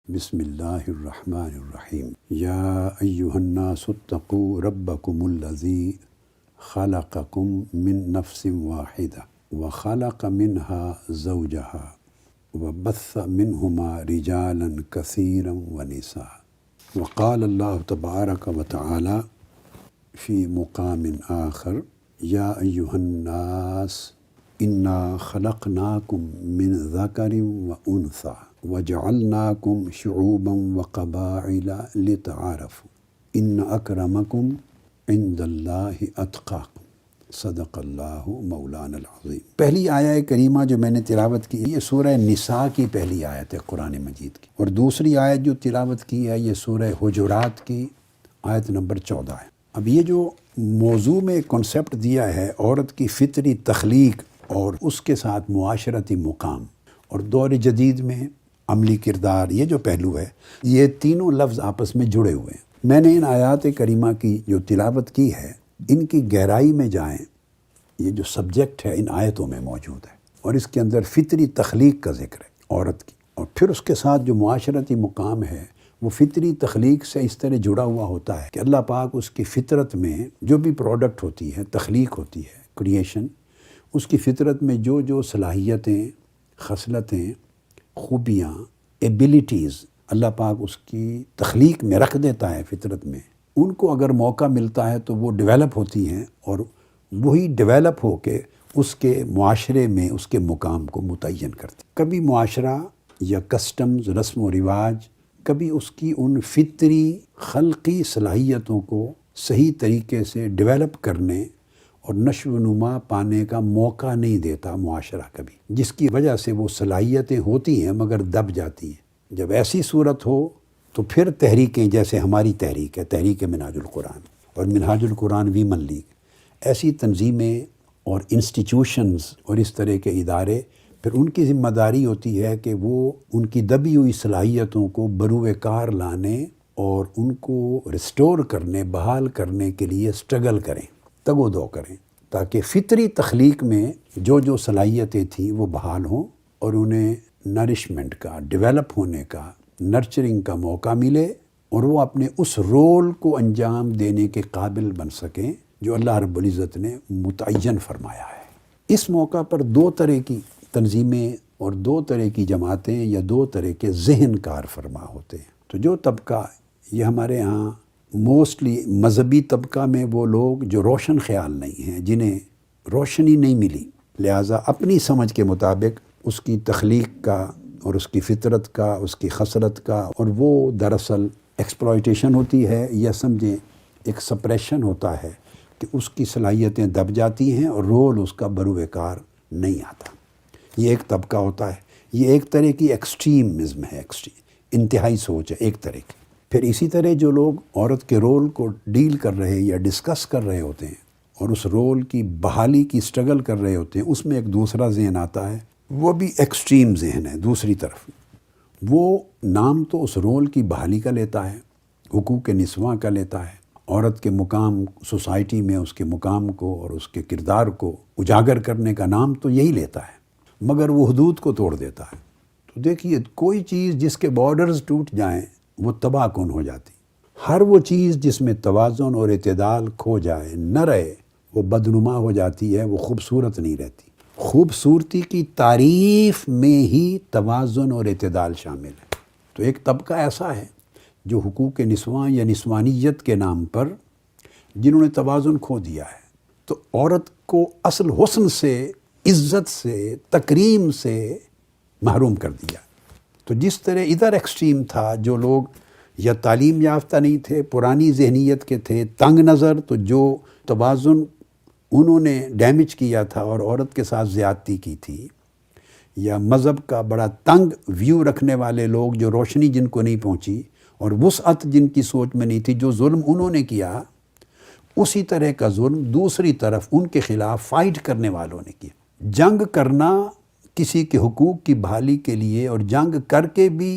بسم اللہ الرحمن الرحیم یا ایہا الناس اتقوا ربکم الذی خلقکم من نفس واحدہ وخلق منها زوجها وبث منہما رجالا کثیرا ونساء وقال اللہ تبارک وتعالی فی مقام آخر یا ایہا الناس انا خلقناکم من ذکر وانثی وجعلناکم شعوبا وقبائل لتعارفوا ان اکرمکم عند اللہ اتقاکم صدق اللہ مولانا العظیم۔ پہلی آیہ کریمہ جو میں نے تلاوت کی یہ سورہ نساء کی پہلی آیت ہے قرآن مجید کی، اور دوسری آیت جو تلاوت کی ہے یہ سورہ حجرات کی آیت نمبر 14 ہے۔ اب یہ جو موضوع میں کنسیپٹ دیا ہے عورت کی فطری تخلیق اور اس کے ساتھ معاشرتی مقام اور دور جدید میں عملی کردار، یہ جو پہلو ہے یہ تینوں لفظ آپس میں جڑے ہوئے ہیں۔ میں نے ان آیات کریمہ کی جو تلاوت کی ہے ان کی گہرائی میں جائیں، یہ جو سبجیکٹ ہے ان آیتوں میں موجود ہے اور اس کے اندر فطری تخلیق کا ذکر ہے عورت کی، اور پھر اس کے ساتھ جو معاشرتی مقام ہے وہ فطری تخلیق سے اس طرح جڑا ہوا ہوتا ہے کہ اللہ پاک اس کی فطرت میں جو بھی پروڈکٹ ہوتی ہے، تخلیق ہوتی ہے، کریشن، اس کی فطرت میں جو جو صلاحیتیں، خصلتیں، خوبیاں، ایبیلیٹیز اللہ پاک اس کی تخلیق میں رکھ دیتا ہے فطرت میں، ان کو اگر موقع ملتا ہے تو وہ ڈیولپ ہوتی ہیں اور وہی ڈیولپ ہو کے اس کے معاشرے میں اس کے مقام کو متعین کرتی۔ کبھی معاشرہ یا کسٹمز، رسم و رواج کبھی اس کی ان فطری خلقی صلاحیتوں کو صحیح طریقے سے ڈیولپ کرنے اور نشو و نما پانے کا موقع نہیں دیتا معاشرہ کبھی، جس کی وجہ سے وہ صلاحیتیں ہوتی ہیں مگر دب جاتی ہیں۔ جب ایسی صورت ہو تو پھر تحریکیں جیسے ہماری تحریک ہے، تحریک منہاج القرآن اور منہاج القرآن ویمن لیگ، ایسی تنظیمیں اور انسٹیٹیوشنز اور اس طرح کے ادارے، پھر ان کی ذمہ داری ہوتی ہے کہ وہ ان کی دبی ہوئی صلاحیتوں کو بروئے کار لانے اور ان کو ریسٹور کرنے، بحال کرنے کے لیے سٹرگل کریں، تگ و دو کریں، تاکہ فطری تخلیق میں جو جو صلاحیتیں تھیں وہ بحال ہوں اور انہیں نرشمنٹ کا، ڈیولپ ہونے کا، نرچرنگ کا موقع ملے اور وہ اپنے اس رول کو انجام دینے کے قابل بن سکیں جو اللہ رب العزت نے متعین فرمایا ہے۔ اس موقع پر دو طرح کی تنظیمیں اور دو طرح کی جماعتیں یا دو طرح کے ذہن کار فرما ہوتے ہیں۔ تو جو طبقہ، یہ ہمارے ہاں موسٹلی مذہبی طبقہ میں وہ لوگ جو روشن خیال نہیں ہیں، جنہیں روشنی نہیں ملی، لہٰذا اپنی سمجھ کے مطابق اس کی تخلیق کا اور اس کی فطرت کا، اس کی خصلت کا، اور وہ دراصل ایکسپلائٹیشن ہوتی ہے یا سمجھیں ایک سپریشن ہوتا ہے کہ اس کی صلاحیتیں دب جاتی ہیں اور رول اس کا بروئے کار نہیں آتا۔ یہ ایک طبقہ ہوتا ہے، یہ ایک طرح کی ایکسٹریمزم ہے، انتہائی سوچ ہے ایک طرح کی۔ پھر اسی طرح جو لوگ عورت کے رول کو ڈیل کر رہے یا ڈسکس کر رہے ہوتے ہیں اور اس رول کی بحالی کی سٹرگل کر رہے ہوتے ہیں، اس میں ایک دوسرا ذہن آتا ہے، وہ بھی ایکسٹریم ذہن ہے دوسری طرف۔ وہ نام تو اس رول کی بحالی کا لیتا ہے، حقوق نسواں کا لیتا ہے، عورت کے مقام سوسائٹی میں اس کے مقام کو اور اس کے کردار کو اجاگر کرنے کا نام تو یہی لیتا ہے، مگر وہ حدود کو توڑ دیتا ہے۔ تو دیکھیے، کوئی چیز جس کے بارڈرز ٹوٹ جائیں وہ تباہ کن ہو جاتی، ہر وہ چیز جس میں توازن اور اعتدال کھو جائے، نہ رہے، وہ بدنما ہو جاتی ہے، وہ خوبصورت نہیں رہتی۔ خوبصورتی کی تعریف میں ہی توازن اور اعتدال شامل ہے۔ تو ایک طبقہ ایسا ہے جو حقوق نسواں یا نسوانیت کے نام پر جنہوں نے توازن کھو دیا ہے، تو عورت کو اصل حسن سے، عزت سے، تکریم سے محروم کر دیا۔ تو جس طرح ادھر ایکسٹریم تھا، جو لوگ یا تعلیم یافتہ نہیں تھے، پرانی ذہنیت کے تھے، تنگ نظر، تو جو توازن انہوں نے ڈیمیج کیا تھا اور عورت کے ساتھ زیادتی کی تھی، یا مذہب کا بڑا تنگ ویو رکھنے والے لوگ جو روشنی جن کو نہیں پہنچی اور وسعت جن کی سوچ میں نہیں تھی، جو ظلم انہوں نے کیا، اسی طرح کا ظلم دوسری طرف ان کے خلاف فائٹ کرنے والوں نے کیا۔ جنگ کرنا کسی کے حقوق کی بحالی کے لیے اور جنگ کر کے بھی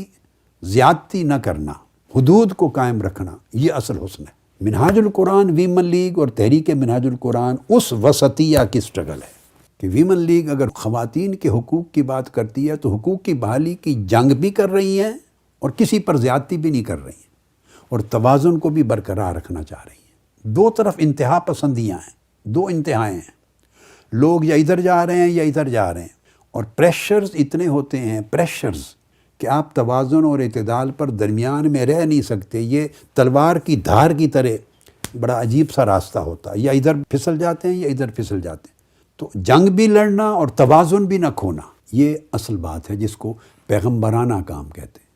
زیادتی نہ کرنا، حدود کو قائم رکھنا، یہ اصل حسن ہے۔ منہاج القرآن ویمن لیگ اور تحریک منہاج القرآن اس وسطیہ کی سٹرگل ہے کہ ویمن لیگ اگر خواتین کے حقوق کی بات کرتی ہے تو حقوق کی بحالی کی جنگ بھی کر رہی ہیں اور کسی پر زیادتی بھی نہیں کر رہی ہیں، اور توازن کو بھی برقرار رکھنا چاہ رہی ہیں۔ دو طرف انتہا پسندیاں ہیں، دو انتہائیں ہیں، لوگ یا ادھر جا رہے ہیں یا ادھر جا رہے ہیں، اور پریشرز اتنے ہوتے ہیں، پریشرز، کہ آپ توازن اور اعتدال پر درمیان میں رہ نہیں سکتے۔ یہ تلوار کی دھار کی طرح بڑا عجیب سا راستہ ہوتا ہے، یا ادھر پھسل جاتے ہیں یا ادھر پھسل جاتے ہیں۔ تو جنگ بھی لڑنا اور توازن بھی نہ کھونا، یہ اصل بات ہے جس کو پیغمبرانہ کام کہتے ہیں۔